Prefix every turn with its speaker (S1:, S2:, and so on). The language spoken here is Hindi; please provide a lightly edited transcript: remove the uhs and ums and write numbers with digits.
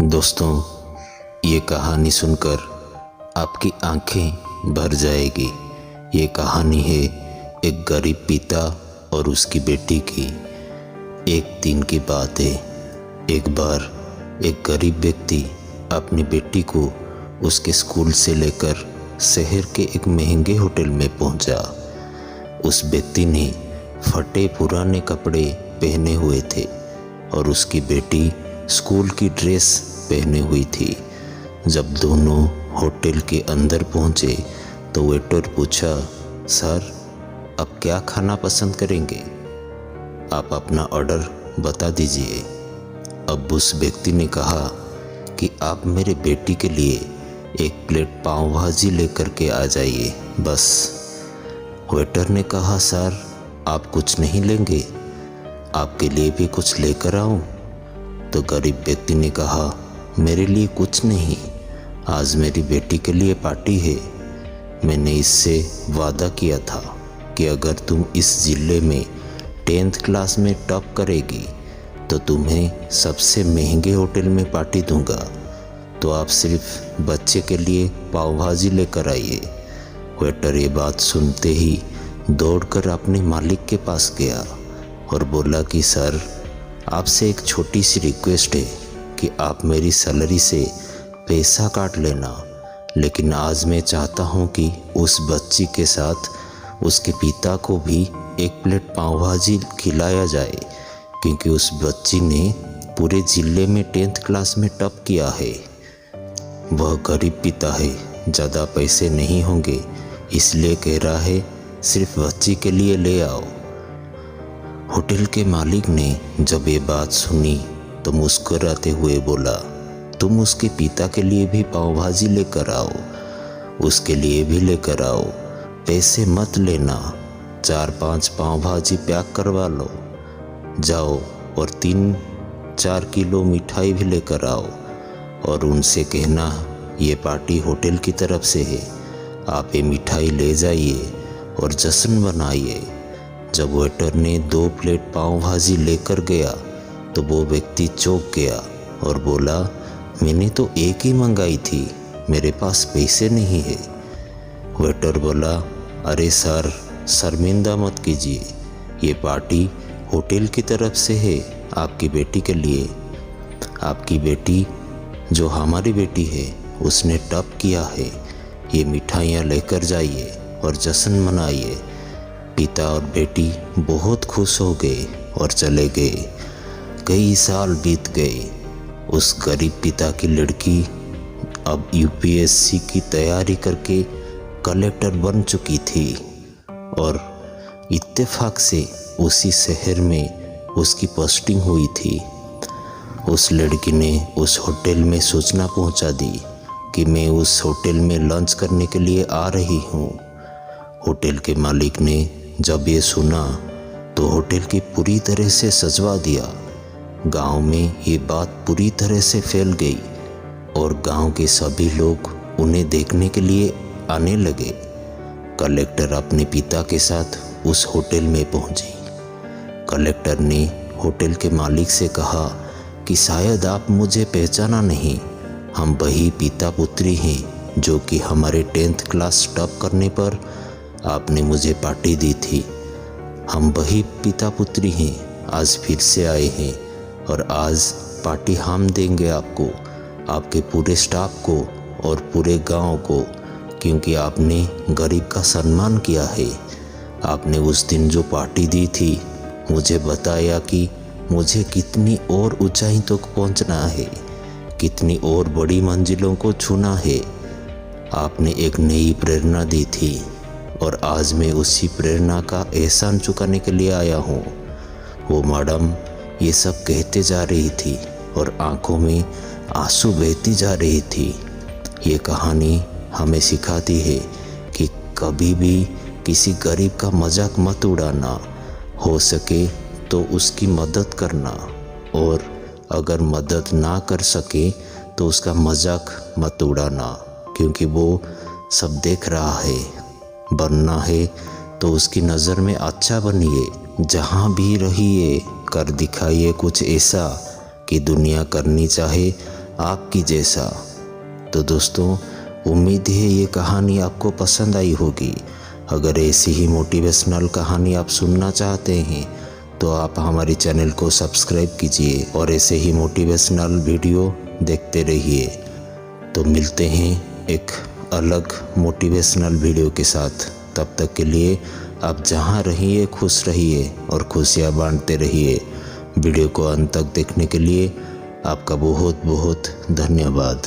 S1: दोस्तों, ये कहानी सुनकर आपकी आंखें भर जाएगी। ये कहानी है एक गरीब पिता और उसकी बेटी की। एक दिन की बात है। एक बार एक गरीब व्यक्ति अपनी बेटी को उसके स्कूल से लेकर शहर के एक महंगे होटल में पहुंचा। उस व्यक्ति ने फटे पुराने कपड़े पहने हुए थे और उसकी बेटी स्कूल की ड्रेस पहने हुई थी। जब दोनों होटल के अंदर पहुंचे तो वेटर पूछा, सर आप क्या खाना पसंद करेंगे? आप अपना ऑर्डर बता दीजिए। अब उस व्यक्ति ने कहा कि आप मेरे बेटी के लिए एक प्लेट पाव भाजी लेकर के आ जाइए बस। वेटर ने कहा, सर आप कुछ नहीं लेंगे? आपके लिए भी कुछ लेकर आऊं? तो गरीब व्यक्ति ने कहा, मेरे लिए कुछ नहीं, आज मेरी बेटी के लिए पार्टी है। मैंने इससे वादा किया था कि अगर तुम इस जिले में 10th क्लास में टॉप करेगी तो तुम्हें सबसे महंगे होटल में पार्टी दूंगा। तो आप सिर्फ बच्चे के लिए पाव भाजी लेकर आइए। वेटर ये बात सुनते ही दौड़कर अपने मालिक के पास गया और बोला कि सर आपसे एक छोटी सी रिक्वेस्ट है कि आप मेरी सैलरी से पैसा काट लेना, लेकिन आज मैं चाहता हूँ कि उस बच्ची के साथ उसके पिता को भी एक प्लेट पाव भाजी खिलाया जाए, क्योंकि उस बच्ची ने पूरे जिले में 10th क्लास में टॉप किया है। वह गरीब पिता है, ज़्यादा पैसे नहीं होंगे, इसलिए कह रहा है सिर्फ बच्ची के लिए ले आओ। होटल के मालिक ने जब ये बात सुनी तो मुस्कुराते हुए बोला, तुम उसके पिता के लिए भी पाव भाजी लेकर आओ, उसके लिए भी लेकर आओ, पैसे मत लेना, 4-5 पाव भाजी पैक करवा लो, जाओ और 3-4 किलो मिठाई भी लेकर आओ और उनसे कहना ये पार्टी होटल की तरफ से है, आप ये मिठाई ले जाइए और जश्न बनाइए। जब वेटर ने 2 प्लेट पाव भाजी लेकर गया तो वो व्यक्ति चौंक गया और बोला, मैंने तो एक ही मंगाई थी, मेरे पास पैसे नहीं है। वेटर बोला, अरे सर शर्मिंदा मत कीजिए, ये पार्टी होटल की तरफ से है आपकी बेटी के लिए। आपकी बेटी जो हमारी बेटी है उसने टॉप किया है, ये मिठाइयाँ लेकर जाइए और जश्न मनाइए। पिता और बेटी बहुत खुश हो गए और चले गए। कई साल बीत गए। उस गरीब पिता की लड़की अब यूपीएससी की तैयारी करके कलेक्टर बन चुकी थी और इत्तेफाक से उसी शहर में उसकी पोस्टिंग हुई थी। उस लड़की ने उस होटल में सूचना पहुंचा दी कि मैं उस होटल में लंच करने के लिए आ रही हूँ। होटल के मालिक ने जब ये सुना तो होटल की पूरी तरह से सजवा दिया। गांव में ये बात पूरी तरह से फैल गई और गांव के सभी लोग उन्हें देखने के लिए आने लगे। कलेक्टर अपने पिता के साथ उस होटल में पहुंची। कलेक्टर ने होटल के मालिक से कहा कि शायद आप मुझे पहचाना नहीं, हम वही पिता पुत्री हैं जो कि हमारे 10th क्लास टॉप करने पर आपने मुझे पार्टी दी थी। हम वही पिता पुत्री हैं, आज फिर से आए हैं और आज पार्टी हम देंगे आपको, आपके पूरे स्टाफ को और पूरे गांव को, क्योंकि आपने गरीब का सम्मान किया है। आपने उस दिन जो पार्टी दी थी मुझे बताया कि मुझे कितनी और ऊंचाई तक पहुंचना है, कितनी और बड़ी मंजिलों को छूना है। आपने एक नई प्रेरणा दी थी और आज मैं उसी प्रेरणा का एहसान चुकाने के लिए आया हूँ। वो मैडम ये सब कहते जा रही थी और आंखों में आंसू बहती जा रही थी। ये कहानी हमें सिखाती है कि कभी भी किसी गरीब का मजाक मत उड़ाना, हो सके तो उसकी मदद करना, और अगर मदद ना कर सके तो उसका मजाक मत उड़ाना, क्योंकि वो सब देख रहा है। बनना है तो उसकी नज़र में अच्छा बनिए, जहाँ भी रहिए कर दिखाइए कुछ ऐसा कि दुनिया करनी चाहे आपकी जैसा। तो दोस्तों, उम्मीद है ये कहानी आपको पसंद आई होगी। अगर ऐसी ही मोटिवेशनल कहानी आप सुनना चाहते हैं तो आप हमारे चैनल को सब्सक्राइब कीजिए और ऐसे ही मोटिवेशनल वीडियो देखते रहिए। तो मिलते हैं एक अलग मोटिवेशनल वीडियो के साथ। तब तक के लिए आप जहाँ रहिए खुश रहिए और खुशियाँ बांटते रहिए। वीडियो को अंत तक देखने के लिए आपका बहुत बहुत धन्यवाद।